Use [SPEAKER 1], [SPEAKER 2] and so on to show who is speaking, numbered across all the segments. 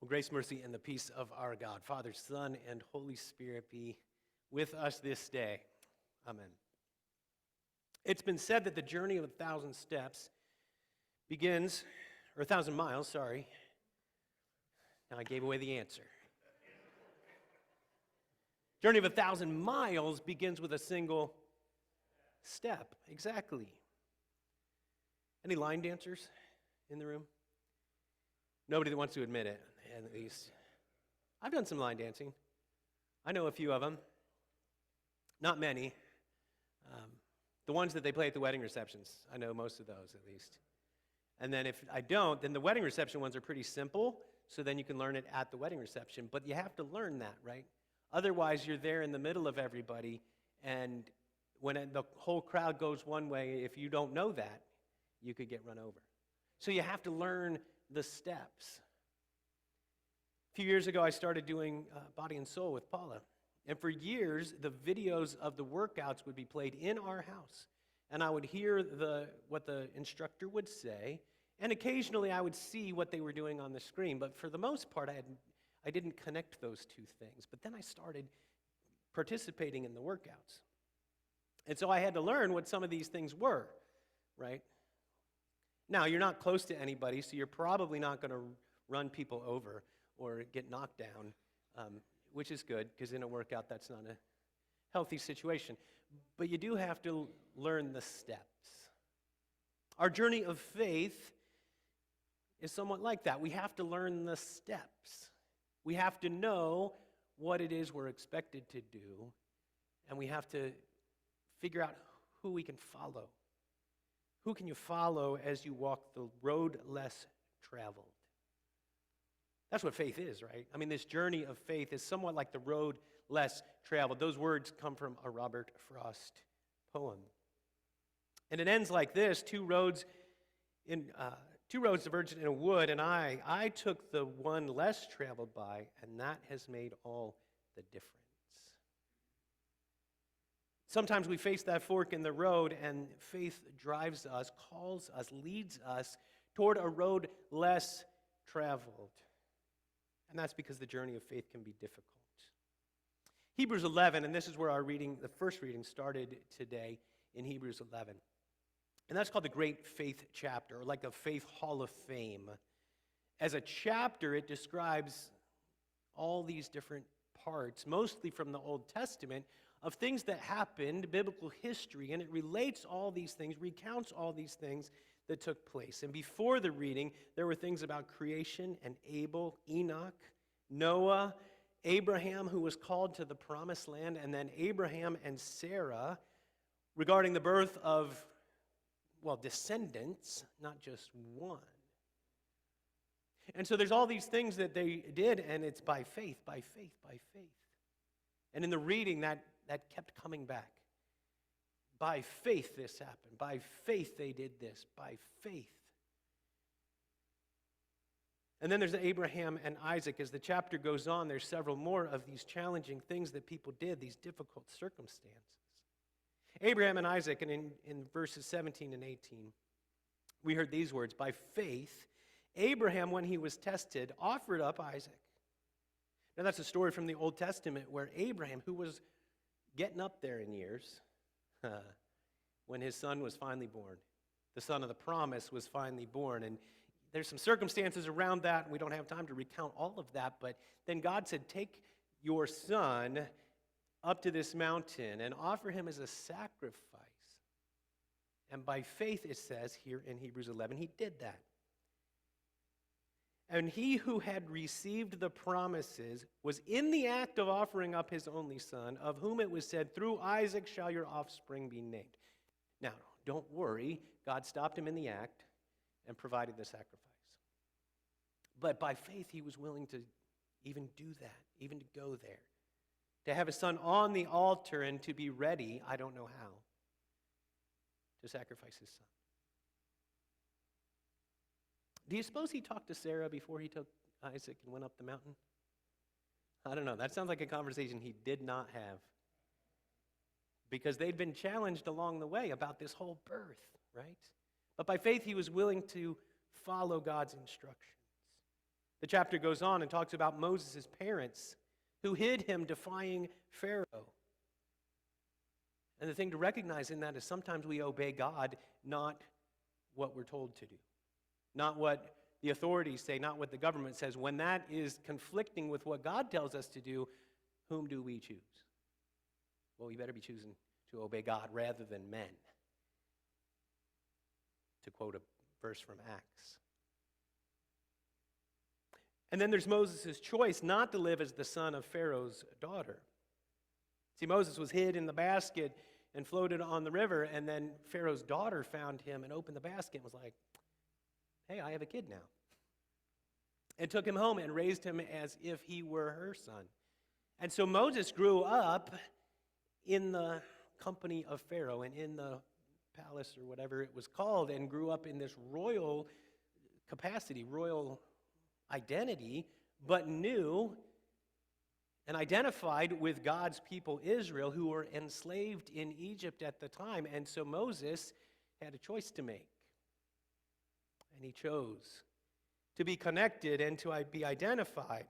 [SPEAKER 1] Well, grace, mercy, and the peace of our God, Father, Son, and Holy Spirit be with us this day. Amen. It's been said that the journey of 1,000 steps begins, or 1,000 miles, sorry. Now I gave away the answer. Journey of 1,000 miles begins with a single step. Exactly. Any line dancers in the room? Nobody that wants to admit it, at least. I've done some line dancing. I know a few of them. Not many. The ones that they play at the wedding receptions. I know most of those, at least. And then if I don't, then the wedding reception ones are pretty simple, so then you can learn it at the wedding reception. But you have to learn that, right? Otherwise, you're there in the middle of everybody, and when the whole crowd goes one way, if you don't know that, you could get run over. So you have to learn the steps. A few years ago, I started doing Body and Soul with Paula. And for years, the videos of the workouts would be played in our house. And I would hear what the instructor would say, and occasionally I would see what they were doing on the screen. But for the most part, I didn't connect those two things. But then I started participating in the workouts. And so I had to learn what some of these things were, right? Now, you're not close to anybody, so you're probably not going to run people over or get knocked down, which is good, because in a workout, that's not a healthy situation. But you do have to learn the steps. Our journey of faith is somewhat like that. We have to learn the steps. We have to know what it is we're expected to do, and we have to figure out who we can follow. Who can you follow as you walk the road less traveled? That's what faith is, right? I mean, this journey of faith is somewhat like the road less traveled. Those words come from a Robert Frost poem. And it ends like this: two roads diverged in a wood, and I took the one less traveled by, and that has made all the difference. Sometimes we face that fork in the road, and faith drives us, calls us, leads us toward a road less traveled. And that's because the journey of faith can be difficult. Hebrews 11, and this is where the first reading started today in Hebrews 11. And that's called the Great Faith Chapter, or like a Faith Hall of Fame. As a chapter, it describes all these different parts, mostly from the Old Testament, of things that happened, biblical history, and it relates all these things, recounts all these things that took place. And before the reading, there were things about creation and Abel, Enoch, Noah, Abraham, who was called to the promised land, and then Abraham and Sarah regarding the birth of, descendants, not just one. And so there's all these things that they did, and it's by faith, by faith, by faith. And in the reading, that kept coming back. By faith this happened. By faith they did this. By faith. And then there's Abraham and Isaac. As the chapter goes on, there's several more of these challenging things that people did, these difficult circumstances. Abraham and Isaac, and in verses 17 and 18, we heard these words: by faith, Abraham, when he was tested, offered up Isaac. Now that's a story from the Old Testament where Abraham, who was getting up there in years, when his son was finally born, the son of the promise was finally born. And there's some circumstances around that, and we don't have time to recount all of that, but then God said, take your son up to this mountain and offer him as a sacrifice. And by faith, it says here in Hebrews 11, he did that. And he who had received the promises was in the act of offering up his only son, of whom it was said, through Isaac shall your offspring be named. Now, don't worry, God stopped him in the act and provided the sacrifice. But by faith, he was willing to even do that, even to go there, to have his son on the altar and to be ready, I don't know how, to sacrifice his son. Do you suppose he talked to Sarah before he took Isaac and went up the mountain? I don't know. That sounds like a conversation he did not have, because they'd been challenged along the way about this whole birth, right? But by faith, he was willing to follow God's instructions. The chapter goes on and talks about Moses' parents who hid him defying Pharaoh. And the thing to recognize in that is sometimes we obey God, not what we're told to do, not what the authorities say, not what the government says. When that is conflicting with what God tells us to do, whom do we choose? Well, we better be choosing to obey God rather than men, to quote a verse from Acts. And then there's Moses' choice not to live as the son of Pharaoh's daughter. See, Moses was hid in the basket and floated on the river, and then Pharaoh's daughter found him and opened the basket and was like, hey, I have a kid now. And took him home and raised him as if he were her son. And so Moses grew up in the company of Pharaoh and in the palace or whatever it was called, and grew up in this royal capacity, royal identity, but knew and identified with God's people Israel, who were enslaved in Egypt at the time. And so Moses had a choice to make. And he chose to be connected and to be identified,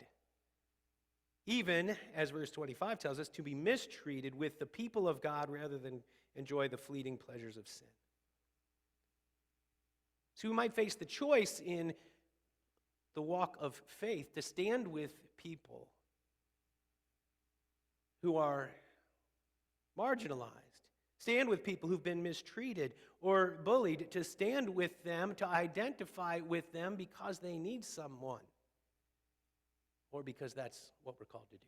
[SPEAKER 1] even, as verse 25 tells us, to be mistreated with the people of God rather than enjoy the fleeting pleasures of sin. So we might face the choice in the walk of faith to stand with people who are marginalized, stand with people who've been mistreated or bullied, to stand with them, to identify with them because they need someone, or because that's what we're called to do.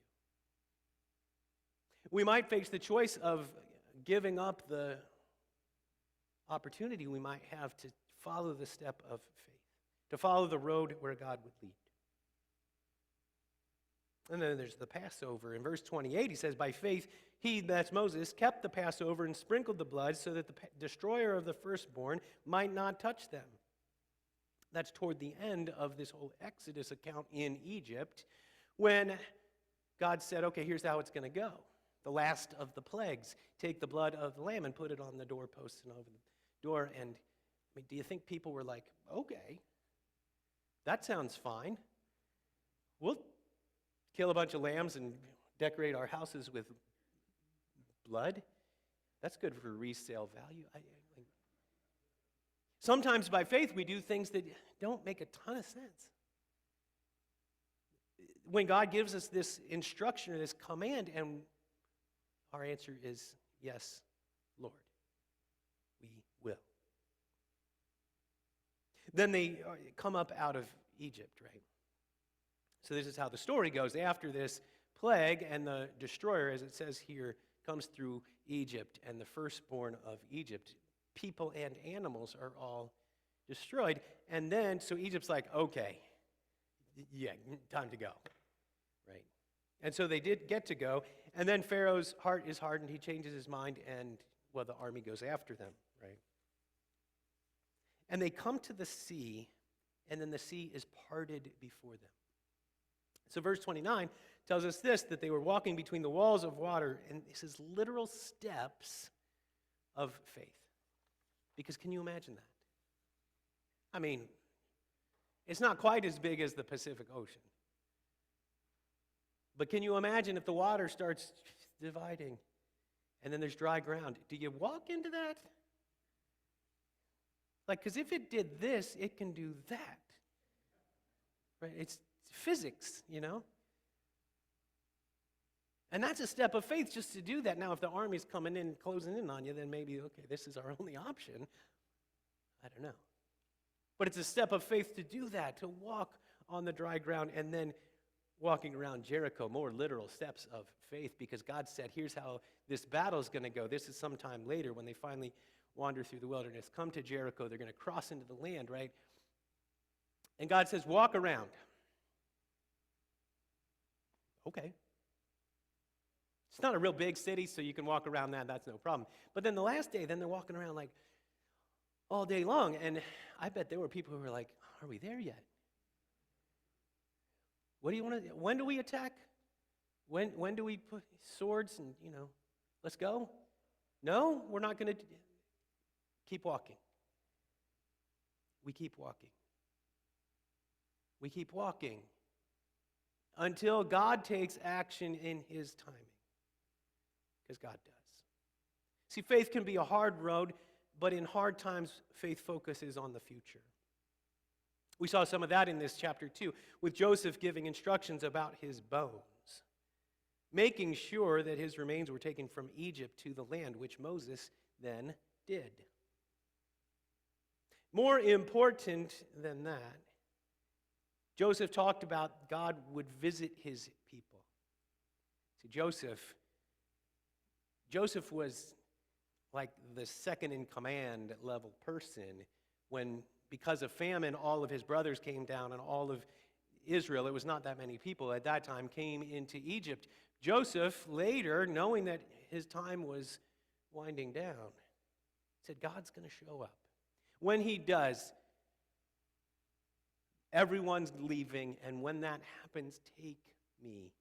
[SPEAKER 1] We might face the choice of giving up the opportunity we might have to follow the step of faith, to follow the road where God would lead. And then there's the Passover. In verse 28, he says, by faith, he, that's Moses, kept the Passover and sprinkled the blood so that the destroyer of the firstborn might not touch them. That's toward the end of this whole Exodus account in Egypt, when God said, okay, here's how it's going to go. The last of the plagues, take the blood of the lamb and put it on the doorposts and over the door. And I mean, do you think people were like, okay, that sounds fine. We'll kill a bunch of lambs and decorate our houses with blood? That's good for resale value. Sometimes by faith we do things that don't make a ton of sense. When God gives us this instruction or this command, and our answer is, yes, Lord, we will. Then they come up out of Egypt, right? So this is how the story goes. After this plague, and the destroyer, as it says here, comes through Egypt, and the firstborn of Egypt, people and animals are all destroyed. And then, so Egypt's like, okay, yeah, time to go, right? And so they did get to go, and then Pharaoh's heart is hardened. He changes his mind, and, well, the army goes after them, right? And they come to the sea, and then the sea is parted before them. So verse 29 tells us this, that they were walking between the walls of water, and this is literal steps of faith. Because can you imagine that? I mean, it's not quite as big as the Pacific Ocean. But can you imagine if the water starts dividing and then there's dry ground? Do you walk into that? Like, because if it did this, it can do that. Right? It's physics, you know? And that's a step of faith just to do that. Now, if the army's coming in, closing in on you, then maybe, okay, this is our only option. I don't know. But it's a step of faith to do that, to walk on the dry ground, and then walking around Jericho, more literal steps of faith, because God said, here's how this battle's going to go. This is sometime later when they finally wander through the wilderness, come to Jericho, they're going to cross into the land, right? And God says, walk around. Okay. It's not a real big city, so you can walk around that. That's no problem. But then the last day, then they're walking around like all day long. And I bet there were people who were like, are we there yet? What do you want to do? When do we attack? When do we put swords and, let's go? No, we're not going to keep walking. We keep walking. We keep walking. until God takes action in his timing. Because God does. See, faith can be a hard road, but in hard times, faith focuses on the future. We saw some of that in this chapter 2, with Joseph giving instructions about his bones, making sure that his remains were taken from Egypt to the land, which Moses then did. More important than that, Joseph talked about God would visit his people. See, Joseph was like the second in command level person when, because of famine, all of his brothers came down and all of Israel, it was not that many people at that time, came into Egypt. Joseph, later, knowing that his time was winding down, said, God's going to show up. When he does, everyone's leaving, and when that happens, take me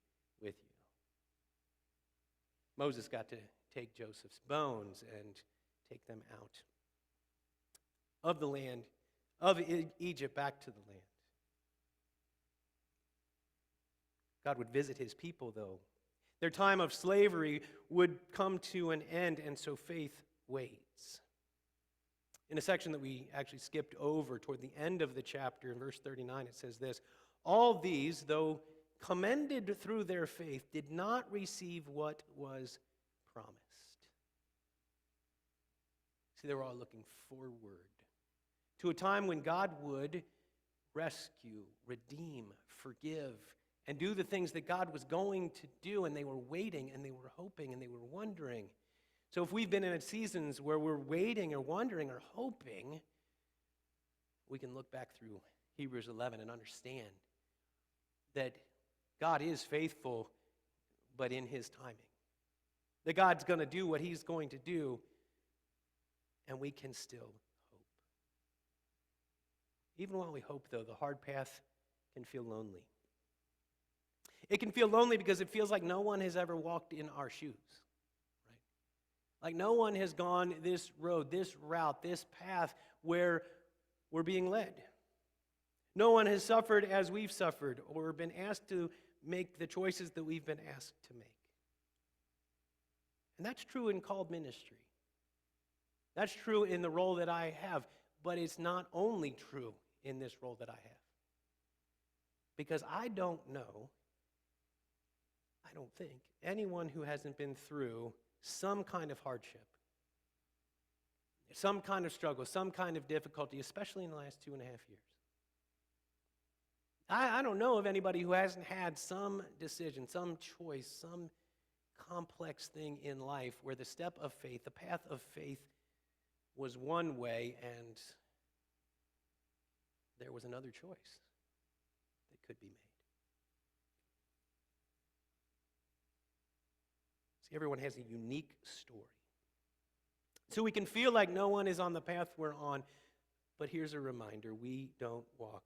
[SPEAKER 1] with you. Moses got to take Joseph's bones and take them out of the land of Egypt back to the land. God would visit his people, though. Their time of slavery would come to an end, and so faith waits. In a section that we actually skipped over toward the end of the chapter, in verse 39, it says this, all these, though commended through their faith, did not receive what was promised. See, they were all looking forward to a time when God would rescue, redeem, forgive, and do the things that God was going to do, and they were waiting, and they were hoping, and they were wondering. So if we've been in seasons where we're waiting or wondering or hoping, we can look back through Hebrews 11 and understand that God is faithful, but in his timing. That God's going to do what he's going to do, and we can still hope. Even while we hope, though, the hard path can feel lonely. It can feel lonely because it feels like no one has ever walked in our shoes. Like no one has gone this road, this route, this path where we're being led. No one has suffered as we've suffered or been asked to make the choices that we've been asked to make. And that's true in called ministry. That's true in the role that I have, but it's not only true in this role that I have. Because I don't think, anyone who hasn't been through some kind of hardship, some kind of struggle, some kind of difficulty, especially in the last 2.5 years. I don't know of anybody who hasn't had some decision, some choice, some complex thing in life where the step of faith, the path of faith was one way and there was another choice that could be made. See, everyone has a unique story. So we can feel like no one is on the path we're on, but here's a reminder, we don't walk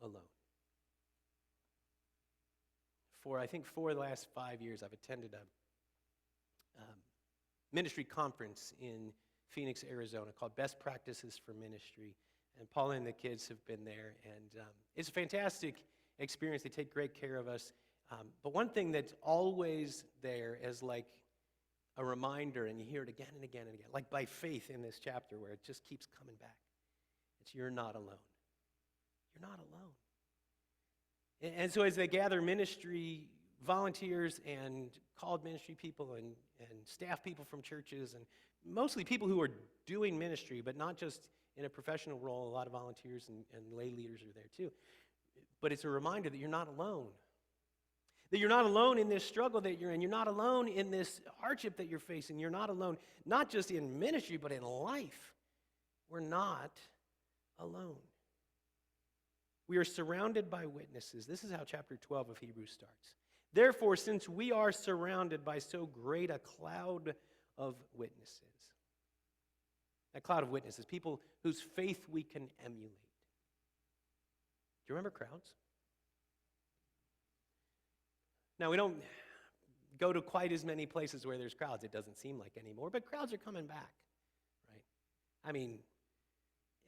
[SPEAKER 1] alone. For the last 5 years, I've attended a ministry conference in Phoenix, Arizona called Best Practices for Ministry. And Paula and the kids have been there, and it's a fantastic experience. They take great care of us. But one thing that's always there is like a reminder, and you hear it again and again and again, like by faith in this chapter where it just keeps coming back. It's you're not alone. You're not alone. And so as they gather ministry volunteers and called ministry people and staff people from churches and mostly people who are doing ministry, but not just in a professional role, a lot of volunteers and lay leaders are there too. But it's a reminder that you're not alone. That you're not alone in this struggle that you're in. You're not alone in this hardship that you're facing. You're not alone, not just in ministry, but in life. We're not alone. We are surrounded by witnesses. This is how chapter 12 of Hebrews starts. Therefore, since we are surrounded by so great a cloud of witnesses, a cloud of witnesses, people whose faith we can emulate. Do you remember crowds? Now, we don't go to quite as many places where there's crowds, it doesn't seem like anymore, but crowds are coming back, right? I mean,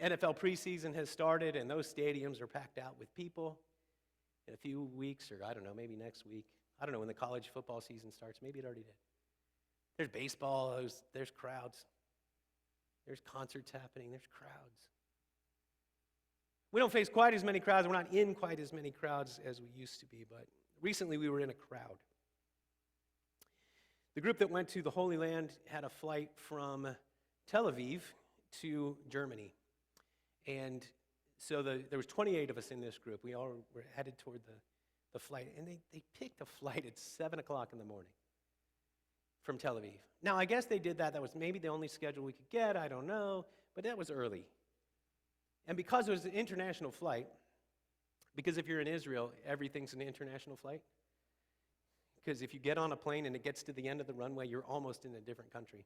[SPEAKER 1] NFL preseason has started, and those stadiums are packed out with people. in a few weeks, or I don't know, maybe next week. I don't know when the college football season starts. Maybe it already did. There's baseball, there's crowds. There's concerts happening, there's crowds. We don't face quite as many crowds. We're not in quite as many crowds as we used to be, but recently we were in a crowd. The group that went to the Holy Land had a flight from Tel Aviv to Germany. And so there was 28 of us in this group. We all were headed toward the flight, and they picked a flight at 7 o'clock in the morning from Tel Aviv. Now, I guess they did that. That was maybe the only schedule we could get. I don't know. But that was early. And because it was an international flight, because if you're in Israel, everything's an international flight. Because if you get on a plane and it gets to the end of the runway, you're almost in a different country.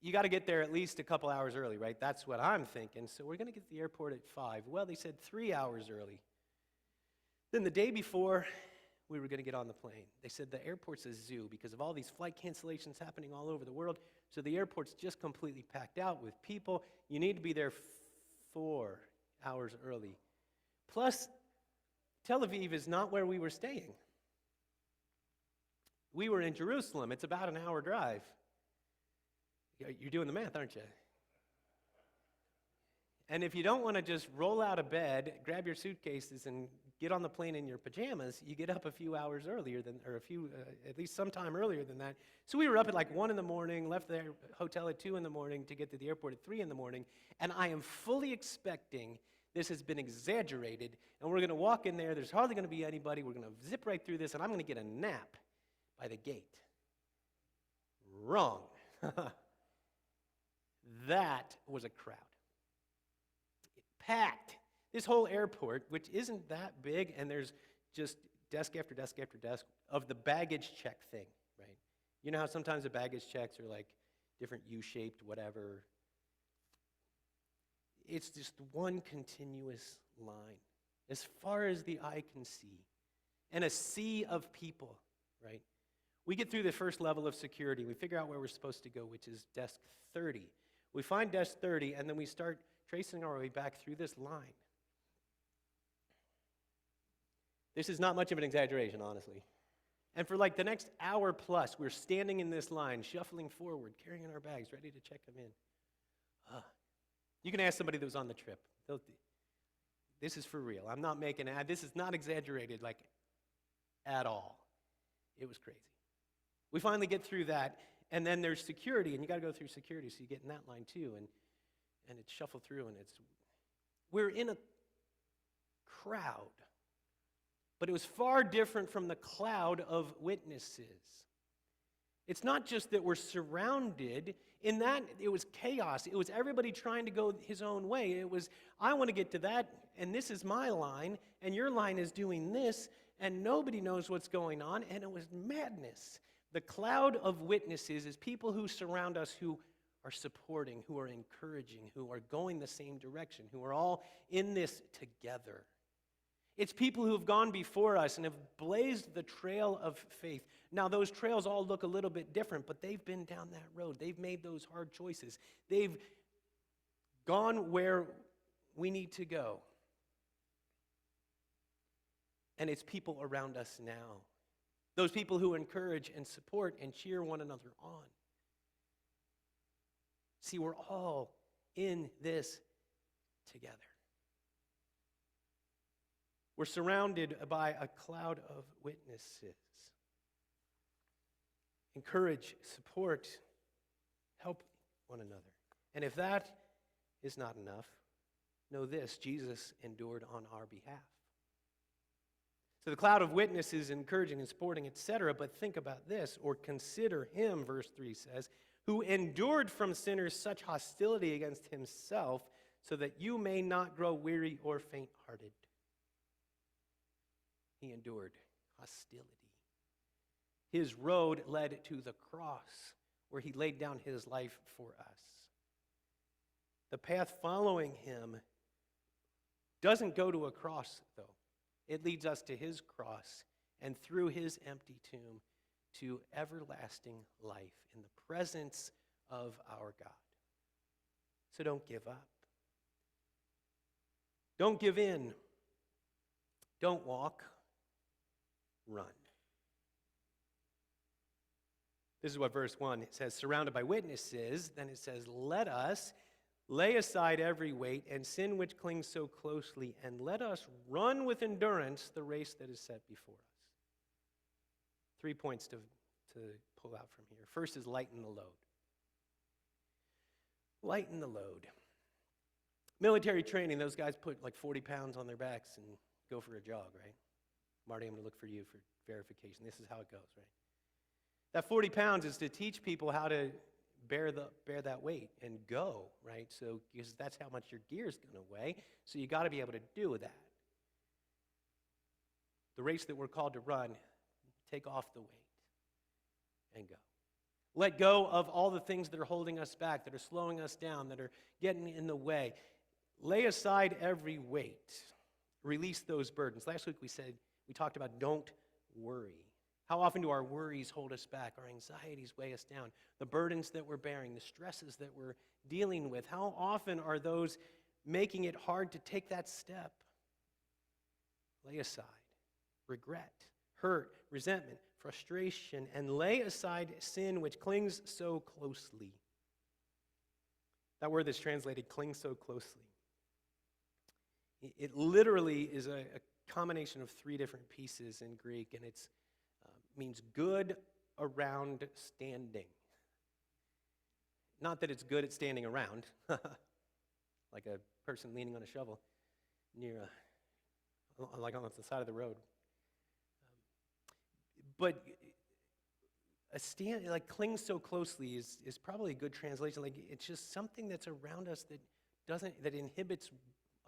[SPEAKER 1] You got to get there at least a couple hours early, right? That's what I'm thinking. So we're going to get to the airport at 5. Well, they said 3 hours early. Then the day before we were going to get on the plane, they said the airport's a zoo because of all these flight cancellations happening all over the world. So the airport's just completely packed out with people. You need to be there 4 hours early. Plus, Tel Aviv is not where we were staying. We were in Jerusalem. It's about an hour drive. You're doing the math, aren't you? And if you don't want to just roll out of bed, grab your suitcases, and get on the plane in your pajamas, you get up a few hours earlier than, or at least sometime earlier than that. So we were up at like 1 in the morning, left the hotel at 2 in the morning to get to the airport at 3 in the morning, and I am fully expecting this has been exaggerated, and we're going to walk in there, there's hardly going to be anybody, we're going to zip right through this, and I'm going to get a nap by the gate. Wrong. That was a crowd. Packed. This whole airport, which isn't that big, and there's just desk after desk after desk of the baggage check thing, right? You know how sometimes the baggage checks are like different U-shaped, whatever. It's just one continuous line, as far as the eye can see, and a sea of people, right? We get through the first level of security. We figure out where we're supposed to go, which is desk 30. We find desk 30, and then we start tracing our way back through this line. This is not much of an exaggeration, honestly. And for like the next hour plus, we're standing in this line, shuffling forward, carrying our bags, ready to check them in. You can ask somebody that was on the trip. This is for real. I'm not making it. This is not exaggerated, like, at all. It was crazy. We finally get through that, and then there's security, and you got to go through security, so you get in that line too, and it's shuffled through, and we're in a crowd. But it was far different from the cloud of witnesses. It's not just that we're surrounded. In that, it was chaos. It was everybody trying to go his own way. It was, I want to get to that, and this is my line, and your line is doing this, and nobody knows what's going on, and it was madness. The cloud of witnesses is people who surround us who are supporting, who are encouraging, who are going the same direction, who are all in this together. It's people who have gone before us and have blazed the trail of faith. Now, those trails all look a little bit different, but they've been down that road. They've made those hard choices. They've gone where we need to go. And it's people around us now. Those people who encourage and support and cheer one another on. See, we're all in this together. We're surrounded by a cloud of witnesses. Encourage, support, help one another. And if that is not enough, know this: Jesus endured on our behalf. So the cloud of witnesses encouraging and supporting, etc., but think about this, or consider him, verse 3 says, who endured from sinners such hostility against himself, so that you may not grow weary or faint-hearted. He endured hostility. His road led to the cross, where he laid down his life for us. The path following him doesn't go to a cross, though. It leads us to his cross and through his empty tomb to everlasting life in the presence of our God. So don't give up. Don't give in. Don't walk, run. This is what verse 1 it says, surrounded by witnesses. Then it says, let us lay aside every weight and sin which clings so closely, and let us run with endurance the race that is set before us. 3 points to pull out from here. First is lighten the load. Lighten the load. Military training, those guys put like 40 pounds on their backs and go for a jog, right? Marty, I'm going to look for you for verification. This is how it goes, right? That 40 pounds is to teach people how to bear that weight and go, right? So because that's how much your gear is going to weigh. So you got to be able to do that. The race that we're called to run, take off the weight and go. Let go of all the things that are holding us back, that are slowing us down, that are getting in the way. Lay aside every weight. Release those burdens. Last week we talked about don't worry. How often do our worries hold us back? Our anxieties weigh us down. The burdens that we're bearing, the stresses that we're dealing with, how often are those making it hard to take that step? Lay aside regret, hurt, resentment, frustration, and lay aside sin which clings so closely. That word that's translated cling so closely. It literally is a combination of 3 different pieces in Greek, and it means good around standing. Not that it's good at standing around, like a person leaning on a shovel like on the side of the road. But like cling so closely is probably a good translation. Like it's just something that's around us that inhibits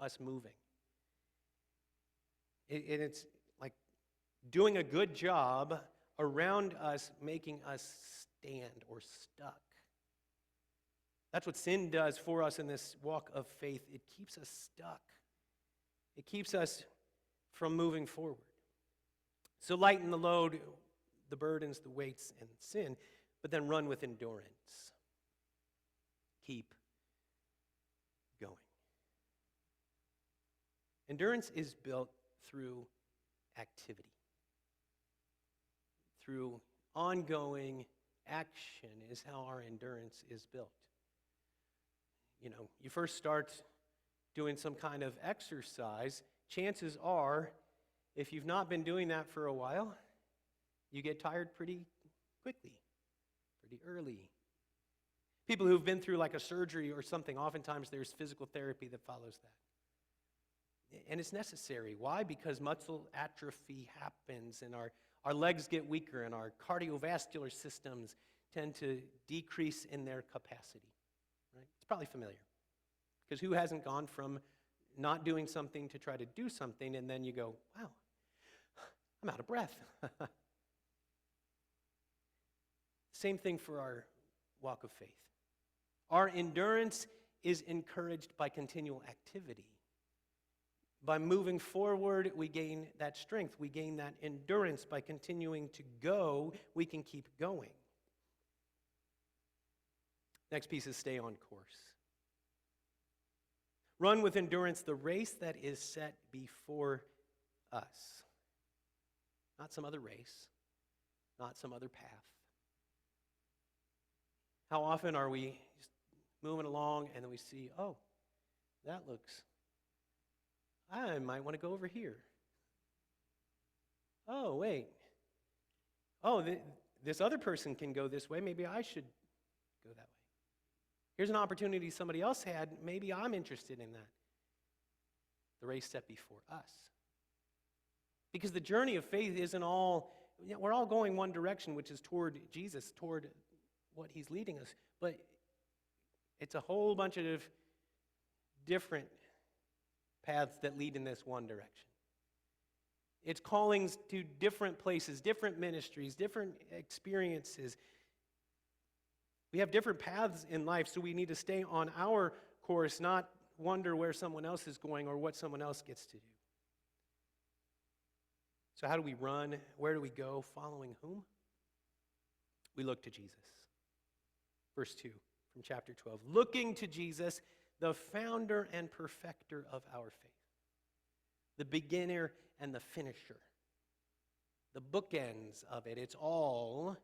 [SPEAKER 1] us moving. And it's like doing a good job around us, making us stand or stuck. That's what sin does for us in this walk of faith. It keeps us stuck. It keeps us from moving forward. So lighten the load, the burdens, the weights, and sin, but then run with endurance. Keep going. Endurance is built through activity. Through ongoing action is how our endurance is built. You first start doing some kind of exercise, chances are, if you've not been doing that for a while, you get tired pretty quickly, pretty early. People who've been through like a surgery or something, oftentimes there's physical therapy that follows that. And it's necessary. Why? Because muscle atrophy happens and our legs get weaker and our cardiovascular systems tend to decrease in their capacity. Right? It's probably familiar. Because who hasn't gone from not doing something to try to do something and then you go, wow, I'm out of breath. Same thing for our walk of faith. Our endurance is encouraged by continual activity. By moving forward, we gain that strength. We gain that endurance. By continuing to go, we can keep going. Next piece is stay on course. Run with endurance the race that is set before us. Not some other race, not some other path. How often are we just moving along and then we see, oh, that looks, I might want to go over here. Oh, wait. Oh, this other person can go this way. Maybe I should go that way. Here's an opportunity somebody else had. Maybe I'm interested in that. The race set before us. Because the journey of faith isn't all, we're all going one direction, which is toward Jesus, toward what he's leading us. But it's a whole bunch of different paths that lead in this one direction. It's callings to different places, different ministries, different experiences. We have different paths in life, so we need to stay on our course, not wonder where someone else is going or what someone else gets to do. So how do we run? Where do we go? Following whom? We look to Jesus. Verse 2 from chapter 12. Looking to Jesus, the founder and perfecter of our faith, the beginner and the finisher. The bookends of it. It's all,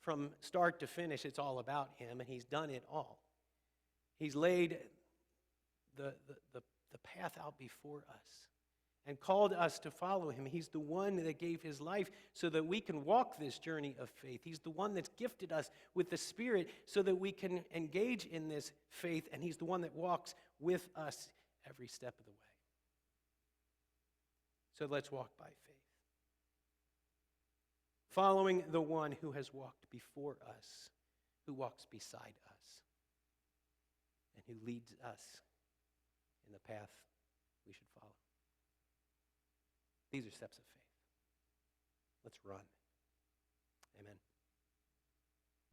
[SPEAKER 1] from start to finish, it's all about him, and he's done it all. He's laid the path out before us and called us to follow him. He's the one that gave his life so that we can walk this journey of faith. He's the one that's gifted us with the Spirit so that we can engage in this faith, and he's the one that walks with us every step of the way. So let's walk by faith, following the one who has walked before us, who walks beside us, and who leads us in the path we should follow. These are steps of faith. Let's run. Amen.